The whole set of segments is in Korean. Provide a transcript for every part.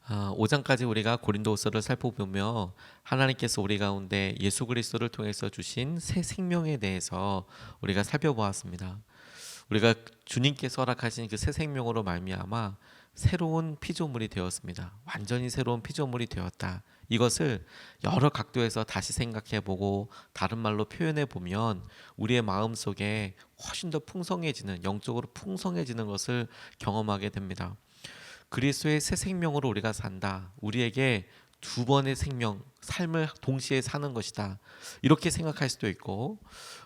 5장까지 우리가 고린도후서를 살펴보며 하나님께서 우리 가운데 예수 그리스도를 통해서 주신 새 생명에 대해서 우리가 살펴보았습니다. 우리가 주님께서 허락하신 그 새 생명으로 말미암아 새로운 피조물이 되었습니다. 완전히 새로운 피조물이 되었다. 이것을 여러 각도에서 다시 생각해보고 다른 말로 표현해보면 우리의 마음속에 훨씬 더 풍성해지는, 영적으로 풍성해지는 것을 경험하게 됩니다. 그리스도의 새 생명으로 우리가 산다. 우리에게 두 번의 생명, 삶을 동시에 사는 것이다. 이렇게 생각할 수도 있고,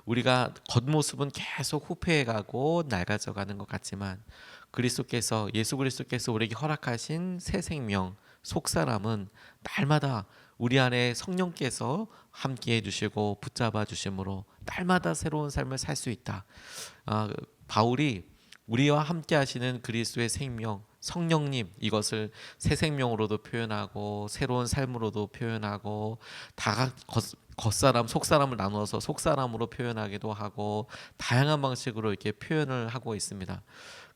우리가 겉모습은 계속 후퇴해가고 낡아져가는 것 같지만 예수 그리스도께서 우리에게 허락하신 새 생명, 속사람은 날마다 우리 안에 성령께서 함께해 주시고 붙잡아 주심으로 날마다 새로운 삶을 살 수 있다. 바울이 우리와 함께 하시는 그리스도의 생명, 성령님, 이것을 새 생명으로도 표현하고 새로운 삶으로도 표현하고 겉사람, 속사람을 나누어서 속사람으로 표현하기도 하고 다양한 방식으로 이렇게 표현을 하고 있습니다.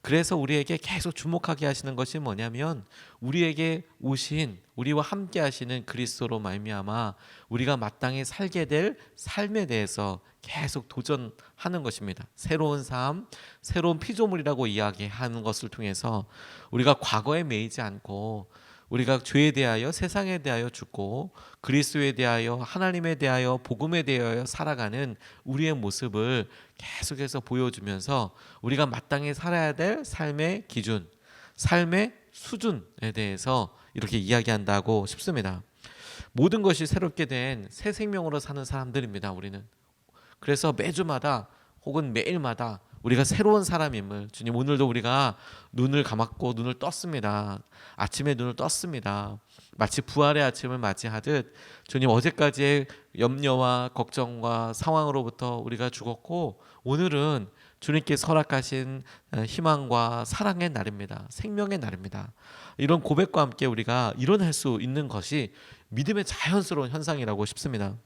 그래서 우리에게 계속 주목하게 하시는 것이 뭐냐면 우리에게 오신, 우리와 함께 하시는 그리스도로 말미암아 우리가 마땅히 살게 될 삶에 대해서 계속 도전하는 것입니다. 새로운 삶, 새로운 피조물이라고 이야기하는 것을 통해서 우리가 과거에 매이지 않고 우리가 죄에 대하여, 세상에 대하여 죽고 그리스도에 대하여, 하나님에 대하여, 복음에 대하여 살아가는 우리의 모습을 계속해서 보여주면서 우리가 마땅히 살아야 될 삶의 기준, 삶의 수준에 대해서 이렇게 이야기한다고 싶습니다. 모든 것이 새롭게 된 새 생명으로 사는 사람들입니다. 우리는. 그래서 매주마다 혹은 매일마다 우리가 새로운 사람임을, 주님, 오늘도 우리가 눈을 감았고 눈을 떴습니다. 아침에 눈을 떴습니다. 마치 부활의 아침을 맞이하듯 주님, 어제까지의 염려와 걱정과 상황으로부터 우리가 죽었고 오늘은 주님께서 허락하신 희망과 사랑의 날입니다. 생명의 날입니다. 이런 고백과 함께 우리가 일어날 수 있는 것이 믿음의 자연스러운 현상이라고 싶습니다.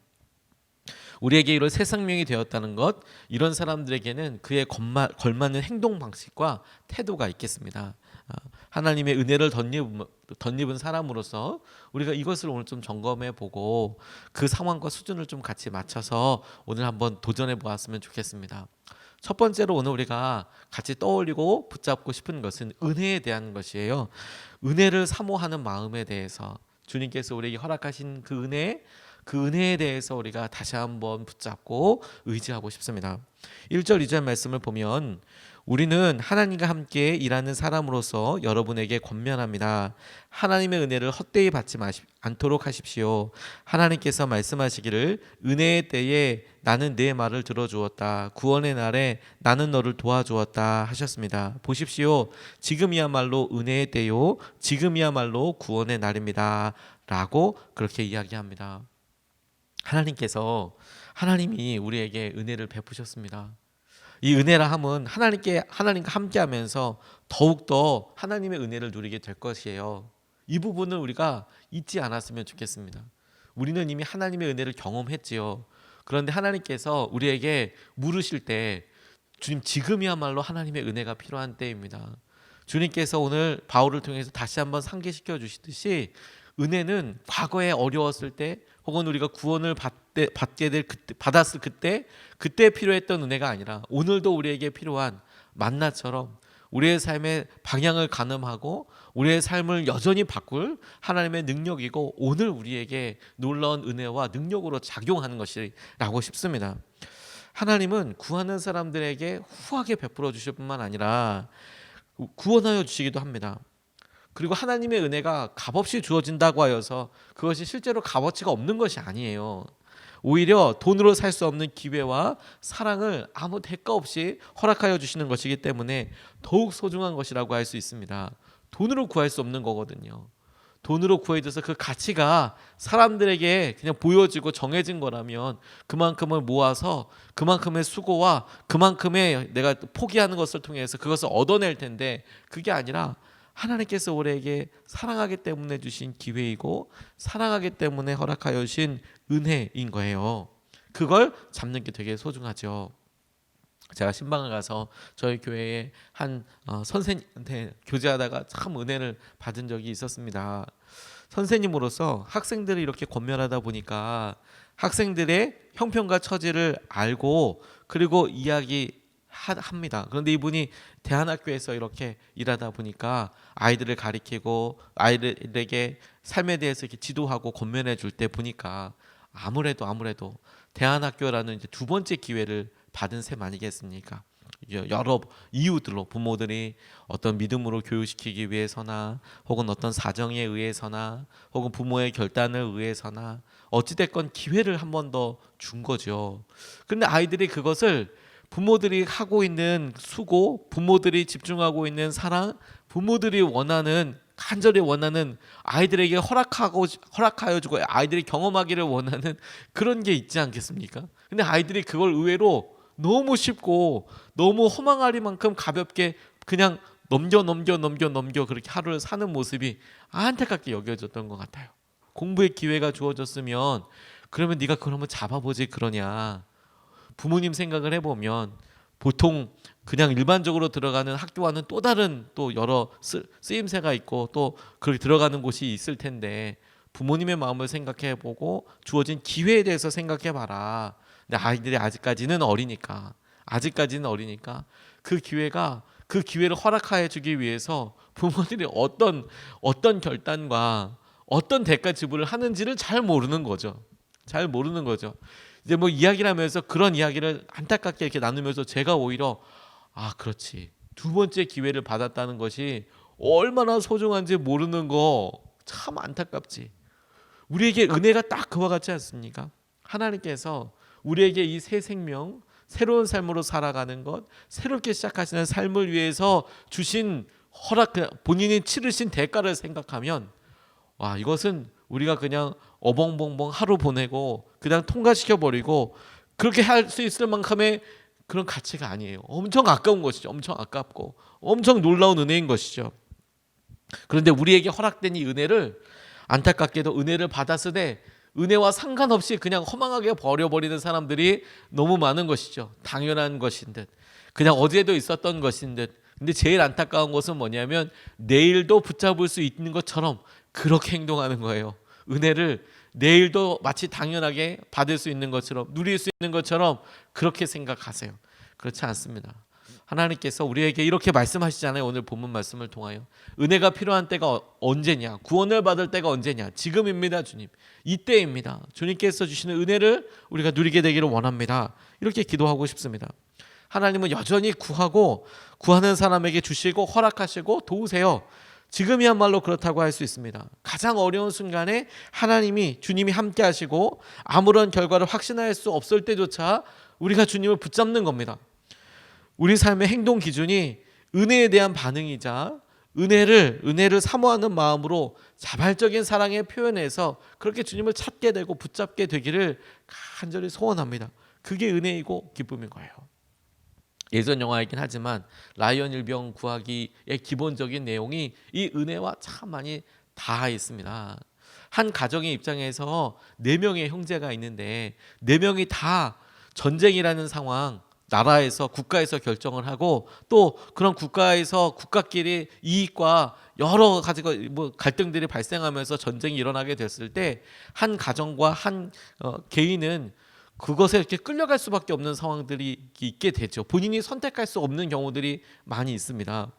우리에게 이런 새 생명이 되었다는 것, 이런 사람들에게는 그에 걸맞는 행동 방식과 태도가 있겠습니다. 하나님의 은혜를 덧입은 사람으로서 우리가 이것을 오늘 좀 점검해 보고 그 상황과 수준을 좀 같이 맞춰서 오늘 한번 도전해 보았으면 좋겠습니다. 첫 번째로 오늘 우리가 같이 떠올리고 붙잡고 싶은 것은 은혜에 대한 것이에요. 은혜를 사모하는 마음에 대해서 주님께서 우리에게 허락하신 그 은혜에 대해서 우리가 다시 한번 붙잡고 의지하고 싶습니다. 1절 2절 말씀을 보면 우리는 하나님과 함께 일하는 사람으로서 여러분에게 권면합니다. 하나님의 은혜를 헛되이 받지 않도록 하십시오. 하나님께서 말씀하시기를 은혜의 때에 나는 네 말을 들어주었다. 구원의 날에 나는 너를 도와주었다 하셨습니다. 보십시오. 지금이야말로 은혜의 때요. 지금이야말로 구원의 날입니다. 라고 그렇게 이야기합니다. 하나님이 우리에게 은혜를 베푸셨습니다. 이 은혜라 함은 하나님과 함께하면서 더욱더 하나님의 은혜를 누리게 될 것이에요. 이 부분을 우리가 잊지 않았으면 좋겠습니다. 우리는 이미 하나님의 은혜를 경험했지요. 그런데 하나님께서 우리에게 물으실 때 주님, 지금이야말로 하나님의 은혜가 필요한 때입니다. 주님께서 오늘 바울을 통해서 다시 한번 상기시켜 주시듯이 은혜는 과거에 어려웠을 때 혹은 우리가 구원을 받았을 그때 필요했던 은혜가 아니라 오늘도 우리에게 필요한 만나처럼 우리의 삶의 방향을 가늠하고 우리의 삶을 여전히 바꿀 하나님의 능력이고 오늘 우리에게 놀라운 은혜와 능력으로 작용하는 것이라고 싶습니다. 하나님은 구하는 사람들에게 후하게 베풀어 주실 뿐만 아니라 구원하여 주시기도 합니다. 그리고 하나님의 은혜가 값없이 주어진다고 하여서 그것이 실제로 값어치가 없는 것이 아니에요. 오히려 돈으로 살 수 없는 기회와 사랑을 아무 대가 없이 허락하여 주시는 것이기 때문에 더욱 소중한 것이라고 할 수 있습니다. 돈으로 구할 수 없는 거거든요. 돈으로 구해줘서 그 가치가 사람들에게 그냥 보여지고 정해진 거라면 그만큼을 모아서 그만큼의 수고와 그만큼의 내가 포기하는 것을 통해서 그것을 얻어낼 텐데 그게 아니라 하나님께서 우리에게 사랑하기 때문에 주신 기회이고 사랑하기 때문에 허락하여 주신 은혜인 거예요. 그걸 잡는 게 되게 소중하죠. 제가 신방을 가서 저희 교회에 한 선생님한테 교제하다가 참 은혜를 받은 적이 있었습니다. 선생님으로서 학생들이 이렇게 권면하다 보니까 학생들의 형편과 처지를 알고 그리고 이야기합니다. 그런데 이분이 대안학교에서 이렇게 일하다 보니까 아이들을 가리키고 아이들에게 삶에 대해서 이렇게 지도하고 권면해 줄 때 보니까 아무래도 대안학교라는 이제 두 번째 기회를 받은 셈 아니겠습니까? 여러 이유들로 부모들이 어떤 믿음으로 교육시키기 위해서나 혹은 어떤 사정에 의해서나 혹은 부모의 결단을 의해서나 어찌됐건 기회를 한 번 더 준 거죠. 그런데 아이들이 그것을 부모들이 하고 있는 수고, 부모들이 집중하고 있는 사랑, 부모들이 간절히 원하는 아이들에게 허락하여 주고 아이들이 경험하기를 원하는 그런 게 있지 않겠습니까? 근데 아이들이 그걸 의외로 너무 쉽고 너무 허망하리만큼 가볍게 그냥 넘겨 그렇게 하루를 사는 모습이 안타깝게 여겨졌던 것 같아요. 공부의 기회가 주어졌으면 그러면 네가 그걸 한번 잡아보지 그러냐. 부모님 생각을 해보면 보통 그냥 일반적으로 들어가는 학교와는 또 다른 또 여러 쓰임새가 있고 또 그렇게 들어가는 곳이 있을 텐데 부모님의 마음을 생각해보고 주어진 기회에 대해서 생각해봐라. 근데 아이들이 아직까지는 어리니까 그 기회를 허락하여 주기 위해서 부모들이 어떤 결단과 어떤 대가 지불을 하는지를 잘 모르는 거죠. 이제 뭐 이야기를 하면서 그런 이야기를 안타깝게 이렇게 나누면서 제가 오히려 그렇지. 두 번째 기회를 받았다는 것이 얼마나 소중한지 모르는 거 참 안타깝지. 우리에게 은혜가 딱 그와 같지 않습니까? 하나님께서 우리에게 이 새 생명, 새로운 삶으로 살아가는 것, 새롭게 시작하시는 삶을 위해서 주신 본인이 치르신 대가를 생각하면 이것은 우리가 그냥 어벙벙벙 하루 보내고 그냥 통과시켜 버리고 그렇게 할 수 있을 만큼의 그런 가치가 아니에요. 엄청 아까운 것이죠. 엄청 아깝고 엄청 놀라운 은혜인 것이죠. 그런데 우리에게 허락된 이 은혜를 안타깝게도 은혜를 받았으되 은혜와 상관없이 그냥 허망하게 버려버리는 사람들이 너무 많은 것이죠. 당연한 것인 듯 그냥 어제도 있었던 것인 듯. 근데 제일 안타까운 것은 뭐냐면 내일도 붙잡을 수 있는 것처럼 그렇게 행동하는 거예요. 은혜를 내일도 마치 당연하게 받을 수 있는 것처럼 누릴 수 있는 것처럼 그렇게 생각하세요. 그렇지 않습니다. 하나님께서 우리에게 이렇게 말씀하시잖아요. 오늘 본문 말씀을 통하여 은혜가 필요한 때가 언제냐, 구원을 받을 때가 언제냐, 지금입니다. 주님, 이때입니다. 주님께서 주시는 은혜를 우리가 누리게 되기를 원합니다. 이렇게 기도하고 싶습니다. 하나님은 여전히 구하는 사람에게 주시고 허락하시고 도우세요. 지금이야말로 그렇다고 할 수 있습니다. 가장 어려운 순간에 주님이 함께 하시고 아무런 결과를 확신할 수 없을 때조차 우리가 주님을 붙잡는 겁니다. 우리 삶의 행동 기준이 은혜에 대한 반응이자 은혜를 사모하는 마음으로 자발적인 사랑의 표현에서 그렇게 주님을 찾게 되고 붙잡게 되기를 간절히 소원합니다. 그게 은혜이고 기쁨인 거예요. 예전 영화이긴 하지만 라이언 일병 구하기의 기본적인 내용이 이 은혜와 참 많이 닿아 있습니다. 한 가정의 입장에서 4명의 형제가 있는데 4명이 다 전쟁이라는 상황, 나라에서 국가에서 결정을 하고 또 그런 국가끼리 이익과 여러 가지 갈등들이 발생하면서 전쟁이 일어나게 됐을 때 한 가정과 한 개인은 그것에 이렇게 끌려갈 수밖에 없는 상황들이 있게 되죠. 본인이 선택할 수 없는 경우들이 많이 있습니다.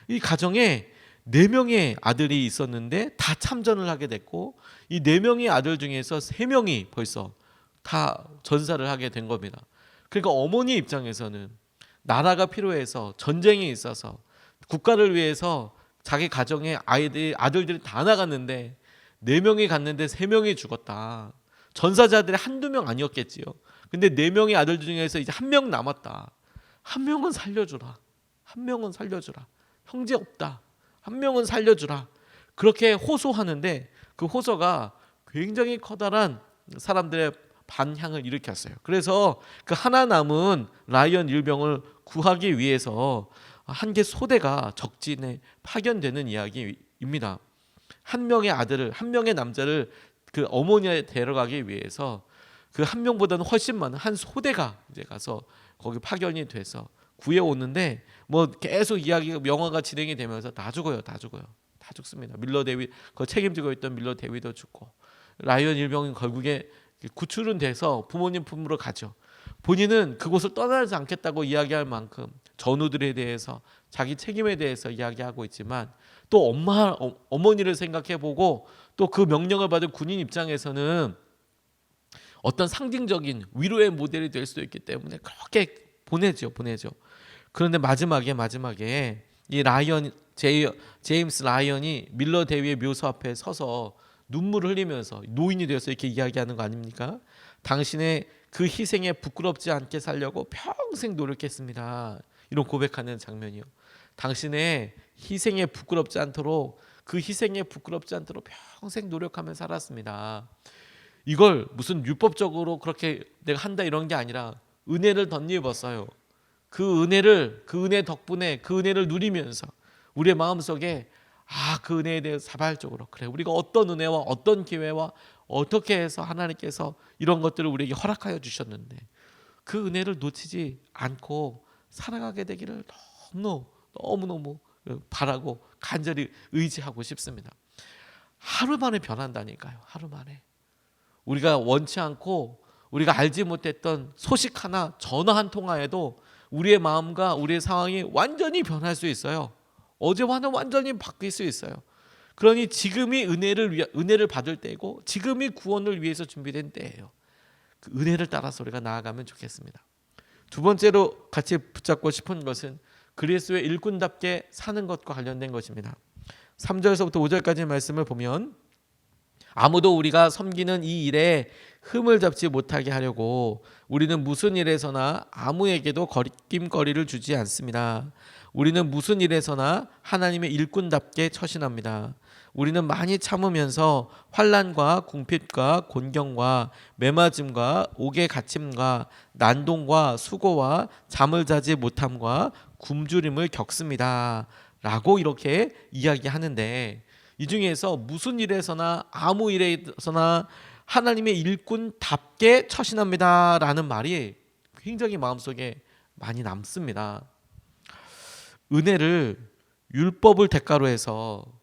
이 가정에 4명의 아들이 있었는데 다 참전을 하게 됐고 이 4명의 아들 중에서 3명이 벌써 다 전사를 하게 된 겁니다. 그러니까 어머니 입장에서는 나라가 필요해서 전쟁이 있어서 국가를 위해서 자기 가정의 아들들이 다 나갔는데 4명이 갔는데 3명이 죽었다. 전사자들이 한두 명 아니었겠지요. 근데 4명의 아들 중에서 이제 1명 남았다. 1명은 살려주라. 1명은 살려주라. 형제 없다. 1명은 살려주라. 그렇게 호소하는데 그 호소가 굉장히 커다란 사람들의 반향을 일으켰어요. 그래서 그 하나 남은 라이언 일병을 구하기 위해서 한 개 소대가 적진에 파견되는 이야기입니다. 한 명의 남자를 그 어머니에 데려가기 위해서 그 1명보다는 훨씬 많은 한 소대가 이제 가서 거기 파견이 돼서 구해 오는데 뭐 계속 이야기가 영화가 진행이 되면서 다 죽어요. 다 죽습니다. 밀러 데위 그 책임지고 있던 밀러 데위도 죽고 라이언 일병은 결국에 구출은 돼서 부모님 품으로 가죠. 본인은 그곳을 떠나지 않겠다고 이야기할 만큼 전우들에 대해서 자기 책임에 대해서 이야기하고 있지만 또 어머니를 생각해보고 또 그 명령을 받은 군인 입장에서는 어떤 상징적인 위로의 모델이 될 수도 있기 때문에 그렇게 보내죠. 그런데 마지막에 이 제임스 라이언이 밀러 대위의 묘소 앞에 서서 눈물을 흘리면서 노인이 되어서 이렇게 이야기하는 거 아닙니까? 당신의 그 희생에 부끄럽지 않게 살려고 평생 노력했습니다. 이런 고백하는 장면이요. 당신의 희생에 부끄럽지 않도록 평생 노력하며 살았습니다. 이걸 무슨 율법적으로 그렇게 내가 한다 이런 게 아니라 은혜를 덧입었어요. 그 은혜 덕분에 그 은혜를 누리면서 우리의 마음속에 그 은혜에 대해서 자발적으로 그래 우리가 어떤 은혜와 어떤 기회와 어떻게 해서 하나님께서 이런 것들을 우리에게 허락하여 주셨는데 그 은혜를 놓치지 않고 살아가게 되기를 너무너무 바라고 간절히 의지하고 싶습니다. 하루 만에 변한다니까요. 하루 만에. 우리가 원치 않고 우리가 알지 못했던 소식 하나, 전화 한 통화에도 우리의 마음과 우리의 상황이 완전히 변할 수 있어요. 어제와는 완전히 바뀔 수 있어요. 그러니 지금이 은혜를 받을 때고 지금이 구원을 위해서 준비된 때예요. 그 은혜를 따라서 우리가 나아가면 좋겠습니다. 두 번째로 같이 붙잡고 싶은 것은 그리스도의 일꾼답게 사는 것과 관련된 것입니다. 3절에서부터 5절까지 말씀을 보면 아무도 우리가 섬기는 이 일에 흠을 잡지 못하게 하려고 우리는 무슨 일에서나 아무에게도 거리낌거리를 주지 않습니다. 우리는 무슨 일에서나 하나님의 일꾼답게 처신합니다. 우리는 많이 참으면서 환난과 궁핍과 곤경과 매맞음과 옥에 갇힘과 난동과 수고와 잠을 자지 못함과 굶주림을 겪습니다. 라고 이렇게 이야기하는데 이 중에서 무슨 일에서나 아무 일에서나 하나님의 일꾼답게 처신합니다 라는 말이 굉장히 마음속에 많이 남습니다. 은혜를 율법을 대가로 해서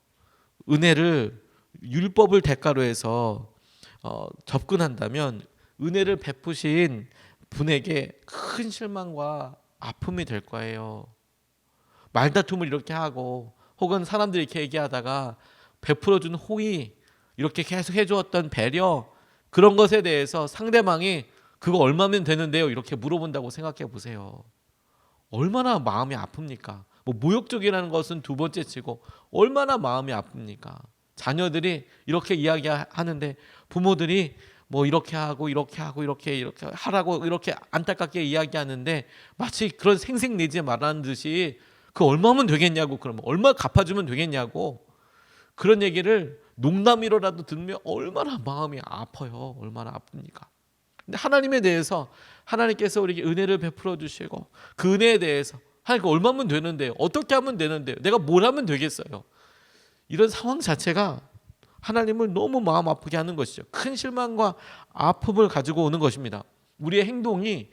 접근한다면 은혜를 베푸신 분에게 큰 실망과 아픔이 될 거예요. 말다툼을 이렇게 하고 혹은 사람들이 이렇게 얘기하다가 베풀어준 호의, 이렇게 계속 해주었던 배려, 그런 것에 대해서 상대방이 그거 얼마면 되는데요? 이렇게 물어본다고 생각해 보세요. 얼마나 마음이 아픕니까? 모욕적이라는 것은 두 번째 치고 얼마나 마음이 아픕니까? 자녀들이 이렇게 이야기하는데 부모들이 이렇게 하고 이렇게 하라고 이렇게 안타깝게 이야기하는데 마치 그런 생색내지 말라는 듯이 그 얼마면 되겠냐고, 그러면 얼마 갚아주면 되겠냐고, 그런 얘기를 농담으로라도 들으면 얼마나 마음이 아파요. 얼마나 아픕니까? 근데 하나님에 대해서 하나님께서 우리에게 은혜를 베풀어 주시고 그 은혜에 대해서 하나님 얼마면 되는데요? 어떻게 하면 되는데요? 내가 뭘 하면 되겠어요? 이런 상황 자체가 하나님을 너무 마음 아프게 하는 것이죠. 큰 실망과 아픔을 가지고 오는 것입니다. 우리의 행동이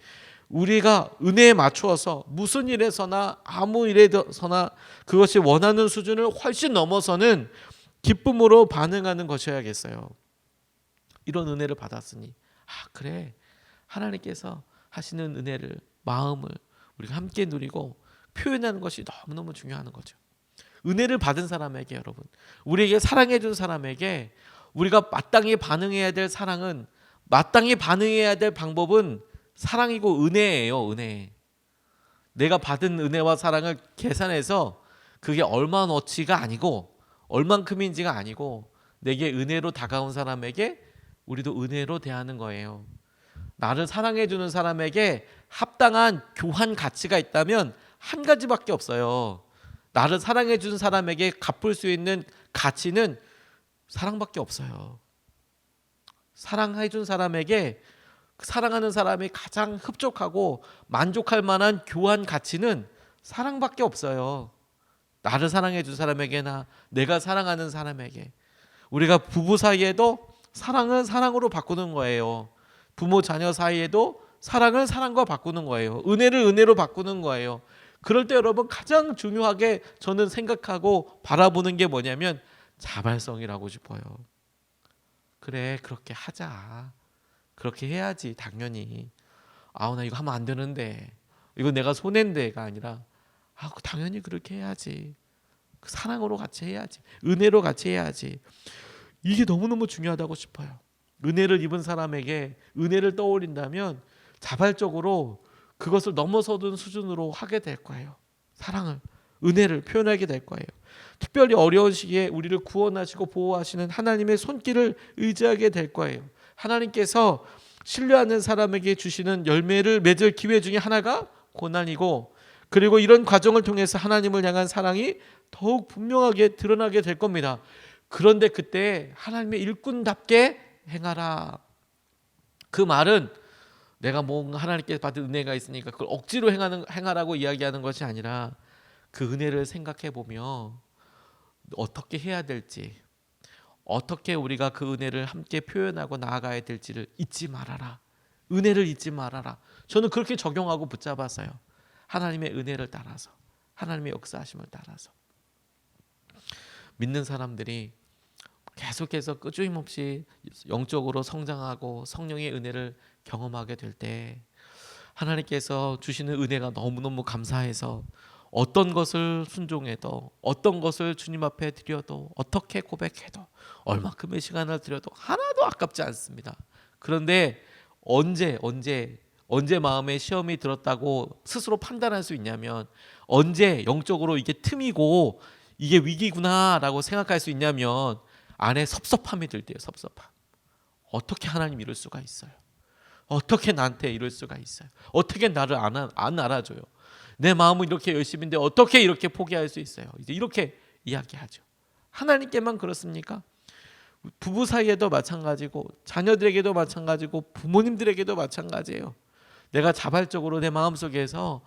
우리가 은혜에 맞추어서 무슨 일에서나 아무 일에서나 그것이 원하는 수준을 훨씬 넘어서는 기쁨으로 반응하는 것이어야겠어요. 이런 은혜를 받았으니 그래, 하나님께서 하시는 은혜를, 마음을 우리가 함께 누리고 표현하는 것이 너무너무 중요한 거죠. 은혜를 받은 사람에게, 여러분, 우리에게 사랑해 준 사람에게 우리가 마땅히 반응해야 될 사랑은, 마땅히 반응해야 될 방법은 사랑이고 은혜예요. 은혜. 내가 받은 은혜와 사랑을 계산해서 그게 얼마너치가 아니고 얼만큼인지가 아니고 내게 은혜로 다가온 사람에게 우리도 은혜로 대하는 거예요. 나를 사랑해 주는 사람에게 합당한 교환 가치가 있다면 한 가지밖에 없어요. 나를 사랑해 주는 사람에게 갚을 수 있는 가치는 사랑밖에 없어요. 사랑해 준 사람에게, 사랑하는 사람이 가장 흡족하고 만족할 만한 교환 가치는 사랑밖에 없어요. 나를 사랑해 준 사람에게나 내가 사랑하는 사람에게. 우리가 부부 사이에도 사랑은 사랑으로 바꾸는 거예요. 부모 자녀 사이에도 사랑을 사랑과 바꾸는 거예요. 은혜를 은혜로 바꾸는 거예요. 그럴 때 여러분 가장 중요하게 저는 생각하고 바라보는 게 뭐냐면 자발성이라고 싶어요. 그래, 그렇게 하자. 그렇게 해야지 당연히. 나 이거 하면 안 되는데, 이거 내가 손해인데가 아니라 당연히 그렇게 해야지. 그 사랑으로 같이 해야지. 은혜로 같이 해야지. 이게 너무너무 중요하다고 싶어요. 은혜를 입은 사람에게 은혜를 떠올린다면 자발적으로 그것을 넘어서는 수준으로 하게 될 거예요. 사랑을, 은혜를 표현하게 될 거예요. 특별히 어려운 시기에 우리를 구원하시고 보호하시는 하나님의 손길을 의지하게 될 거예요. 하나님께서 신뢰하는 사람에게 주시는 열매를 맺을 기회 중에 하나가 고난이고, 그리고 이런 과정을 통해서 하나님을 향한 사랑이 더욱 분명하게 드러나게 될 겁니다. 그런데 그때 하나님의 일꾼답게 행하라. 그 말은 내가 뭔가 하나님께 받은 은혜가 있으니까 그걸 억지로 행하라고 이야기하는 것이 아니라, 그 은혜를 생각해 보며 어떻게 해야 될지, 어떻게 우리가 그 은혜를 함께 표현하고 나아가야 될지를 잊지 말아라. 은혜를 잊지 말아라. 저는 그렇게 적용하고 붙잡았어요. 하나님의 은혜를 따라서, 하나님의 역사하심을 따라서. 믿는 사람들이 계속해서 끄주임없이 영적으로 성장하고 성령의 은혜를 경험하게 될 때, 하나님께서 주시는 은혜가 너무너무 감사해서 어떤 것을 순종해도, 어떤 것을 주님 앞에 드려도, 어떻게 고백해도, 얼마큼의 시간을 드려도 하나도 아깝지 않습니다. 그런데 언제 마음에 시험이 들었다고 스스로 판단할 수 있냐면, 언제 영적으로 이게 틈이고 이게 위기구나라고 생각할 수 있냐면, 안에 섭섭함이 들 때요. 섭섭함. 어떻게 하나님 이럴 수가 있어요? 어떻게 나한테 이럴 수가 있어요? 어떻게 나를 안 알아줘요? 내 마음은 이렇게 열심인데 어떻게 이렇게 포기할 수 있어요? 이제 이렇게 이야기하죠. 하나님께만 그렇습니까? 부부 사이에도 마찬가지고, 자녀들에게도 마찬가지고, 부모님들에게도 마찬가지예요. 내가 자발적으로 내 마음속에서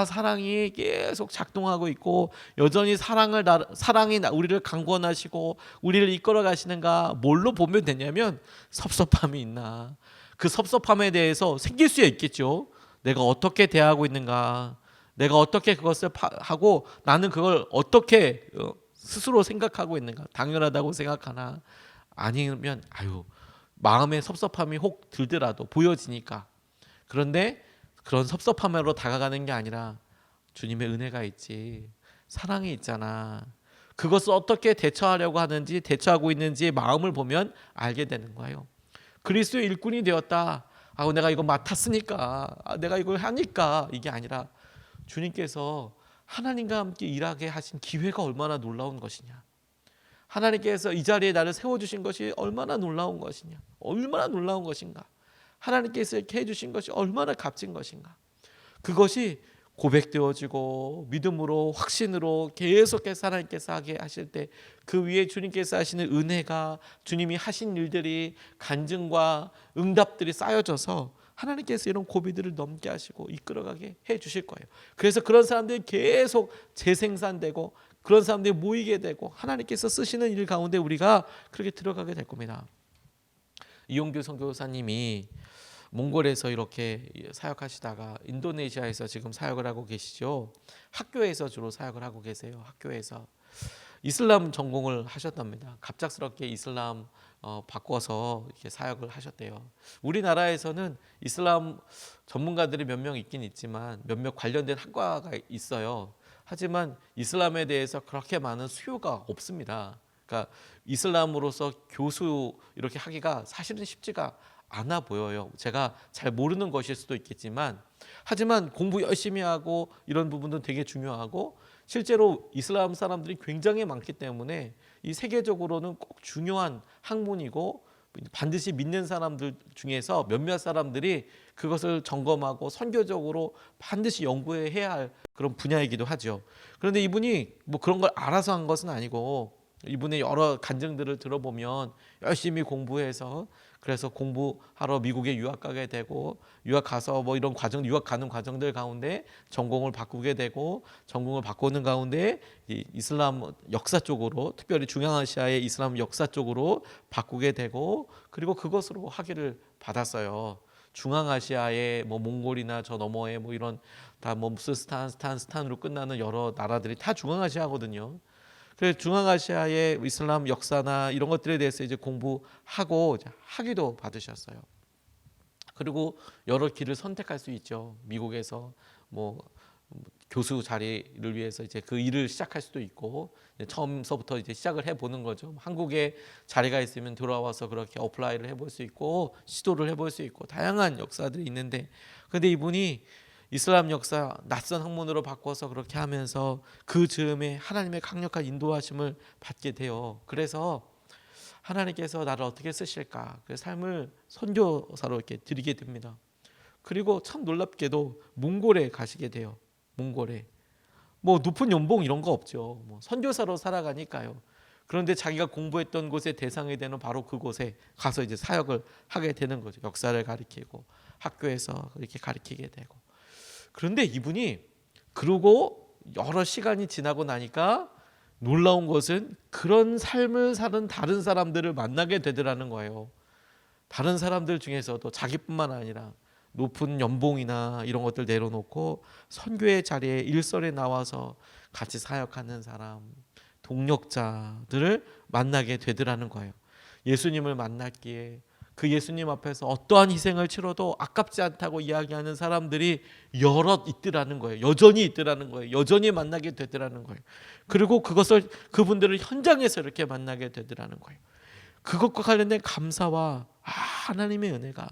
사랑이 계속 작동하고 있고, 여전히 사랑이 우리를 강권하시고 우리를 이끌어 가시는가, 뭘로 보면 되냐면 섭섭함이 있나. 그 섭섭함에 대해서 생길 수 있겠죠. 내가 어떻게 대하고 있는가, 내가 어떻게 그것을 하고 나는 그걸 어떻게 스스로 생각하고 있는가, 당연하다고 생각하나, 아니면 마음의 섭섭함이 혹 들더라도 보여지니까. 그런데 그런 섭섭함으로 다가가는 게 아니라 주님의 은혜가 있지, 사랑이 있잖아. 그것을 어떻게 대처하려고 하는지, 대처하고 있는지 마음을 보면 알게 되는 거예요. 그리스도의 일꾼이 되었다. 내가 이거 맡았으니까, 내가 이걸 하니까, 이게 아니라 주님께서 하나님과 함께 일하게 하신 기회가 얼마나 놀라운 것이냐. 하나님께서 이 자리에 나를 세워주신 것이 얼마나 놀라운 것이냐. 얼마나 놀라운 것인가. 하나님께서 이렇게 해주신 것이 얼마나 값진 것인가. 그것이 고백되어지고 믿음으로, 확신으로 계속해서 하나님께서 하게 하실 때, 그 위에 주님께서 하시는 은혜가, 주님이 하신 일들이, 간증과 응답들이 쌓여져서 하나님께서 이런 고비들을 넘게 하시고 이끌어가게 해주실 거예요. 그래서 그런 사람들이 계속 재생산되고, 그런 사람들이 모이게 되고, 하나님께서 쓰시는 일 가운데 우리가 그렇게 들어가게 될 겁니다. 이용규 선교사님이 몽골에서 이렇게 사역하시다가 인도네시아에서 지금 사역을 하고 계시죠. 학교에서 주로 사역을 하고 계세요. 학교에서 이슬람 전공을 하셨답니다. 갑작스럽게 이슬람 바꿔서 이렇게 사역을 하셨대요. 우리나라에서는 이슬람 전문가들이 몇 명 있긴 있지만 몇몇 관련된 학과가 있어요. 하지만 이슬람에 대해서 그렇게 많은 수요가 없습니다. 그러니까 이슬람으로서 교수 이렇게 하기가 사실은 쉽지가 않아 보여요. 제가 잘 모르는 것일 수도 있겠지만, 하지만 공부 열심히 하고 이런 부분도 되게 중요하고, 실제로 이슬람 사람들이 굉장히 많기 때문에 이 세계적으로는 꼭 중요한 학문이고, 반드시 믿는 사람들 중에서 몇몇 사람들이 그것을 점검하고 선교적으로 반드시 연구해야 할 그런 분야이기도 하죠. 그런데 이분이 뭐 그런 걸 알아서 한 것은 아니고, 이분의 여러 간증들을 들어보면 열심히 공부해서, 그래서 공부하러 미국에 유학 가게 되고, 유학 가서 뭐 이런 과정, 유학 가는 과정들 가운데 전공을 바꾸게 되고, 전공을 바꾸는 가운데 이 이슬람 역사 쪽으로, 특별히 중앙아시아의 이슬람 역사 쪽으로 바꾸게 되고, 그리고 그것으로 학위를 받았어요. 중앙아시아의 뭐 몽골이나 저 너머에 뭐 이런 다 뭐 무슨 스탄으로 끝나는 여러 나라들이 다 중앙아시아거든요. 그래서 중앙아시아의 이슬람 역사나 이런 것들에 대해서 이제 공부하고 이제 학위도 받으셨어요. 그리고 여러 길을 선택할 수 있죠. 미국에서 뭐 교수 자리를 위해서 이제 그 일을 시작할 수도 있고, 처음서부터 이제 시작을 해보는 거죠. 한국에 자리가 있으면 돌아와서 그렇게 어플라이를 해볼 수 있고 시도를 해볼 수 있고 다양한 역사들이 있는데, 근데 이분이 이슬람 역사 낯선 학문으로 바꿔서 그렇게 하면서 그 즈음에 하나님의 강력한 인도하심을 받게 돼요. 그래서 하나님께서 나를 어떻게 쓰실까, 그 삶을 선교사로 이렇게 드리게 됩니다. 그리고 참 놀랍게도 몽골에 가시게 돼요. 몽골에 뭐 높은 연봉 이런 거 없죠. 뭐 선교사로 살아가니까요. 그런데 자기가 공부했던 곳의 대상이 되는 바로 그곳에 가서 이제 사역을 하게 되는 거죠. 역사를 가리키고 학교에서 이렇게 가리키게 되고. 그런데 이분이 그러고 여러 시간이 지나고 나니까 놀라운 것은 그런 삶을 사는 다른 사람들을 만나게 되더라는 거예요. 다른 사람들 중에서도 자기뿐만 아니라 높은 연봉이나 이런 것들 내려놓고 선교의 자리에 일선에 나와서 같이 사역하는 사람, 동력자들을 만나게 되더라는 거예요. 예수님을 만났기에 그 예수님 앞에서 어떠한 희생을 치러도 아깝지 않다고 이야기하는 사람들이 여럿 있더라는 거예요. 여전히 있더라는 거예요. 여전히 만나게 되더라는 거예요. 그리고 그분들을 현장에서 이렇게 만나게 되더라는 거예요. 그것과 관련된 감사와 하나님의 은혜가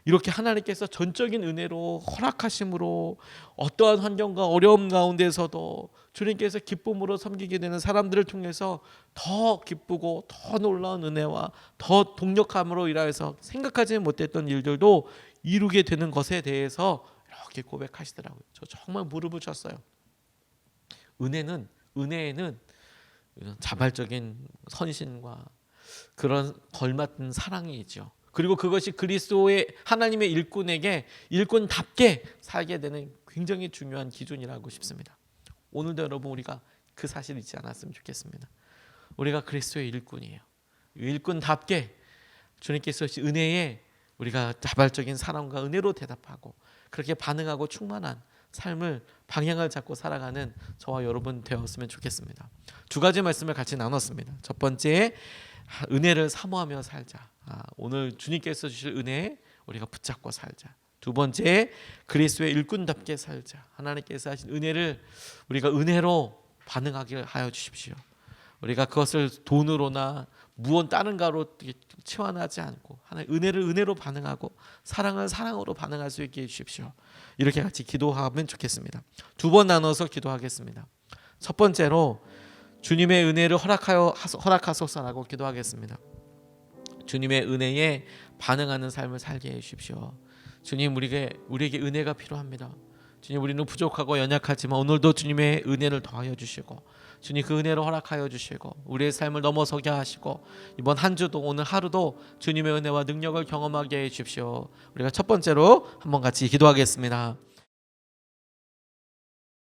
이렇게 하나님께서 전적인 은혜로 허락하심으로 어떠한 환경과 어려움 가운데서도 주님께서 기쁨으로 섬기게 되는 사람들을 통해서 더 기쁘고 더 놀라운 은혜와 더 동력함으로 인하여서 생각하지 못했던 일들도 이루게 되는 것에 대해서 이렇게 고백하시더라고요. 저 정말 무릎을 쳤어요. 은혜에는 이런 자발적인 선신과 그런 걸맞는 사랑이 있죠. 그리고 그것이 그리스도의 하나님의 일꾼에게 일꾼답게 살게 되는 굉장히 중요한 기준이라고 싶습니다. 오늘도 여러분 우리가 그 사실 잊지 않았으면 좋겠습니다. 우리가 그리스도의 일꾼이에요. 일꾼답게 주님께서 은혜에 우리가 자발적인 사랑과 은혜로 대답하고 그렇게 반응하고 충만한 삶을 방향을 잡고 살아가는 저와 여러분 되었으면 좋겠습니다. 두 가지 말씀을 같이 나눴습니다. 첫 번째, 은혜를 사모하며 살자. 오늘 주님께서 주실 은혜에 우리가 붙잡고 살자. 두 번째, 그리스도의 일꾼답게 살자. 하나님께서 하신 은혜를 우리가 은혜로 반응하게 하여 주십시오. 우리가 그것을 돈으로나 무언 다른 가로 치환하지 않고 하나님 은혜를 은혜로 반응하고 사랑을 사랑으로 반응할 수 있게 해주십시오. 이렇게 같이 기도하면 좋겠습니다. 두 번 나눠서 기도하겠습니다. 첫 번째로 주님의 은혜를 허락하소서라고 기도하겠습니다. 주님의 은혜에 반응하는 삶을 살게 해주십시오. 주님, 우리에게 은혜가 필요합니다. 주님, 우리는 부족하고 연약하지만 오늘도 주님의 은혜를 더하여 주시고 주님 그 은혜를 허락하여 주시고 우리의 삶을 넘어서게 하시고 이번 한 주도 오늘 하루도 주님의 은혜와 능력을 경험하게 해 주십시오. 우리가 첫 번째로 한번 같이 기도하겠습니다.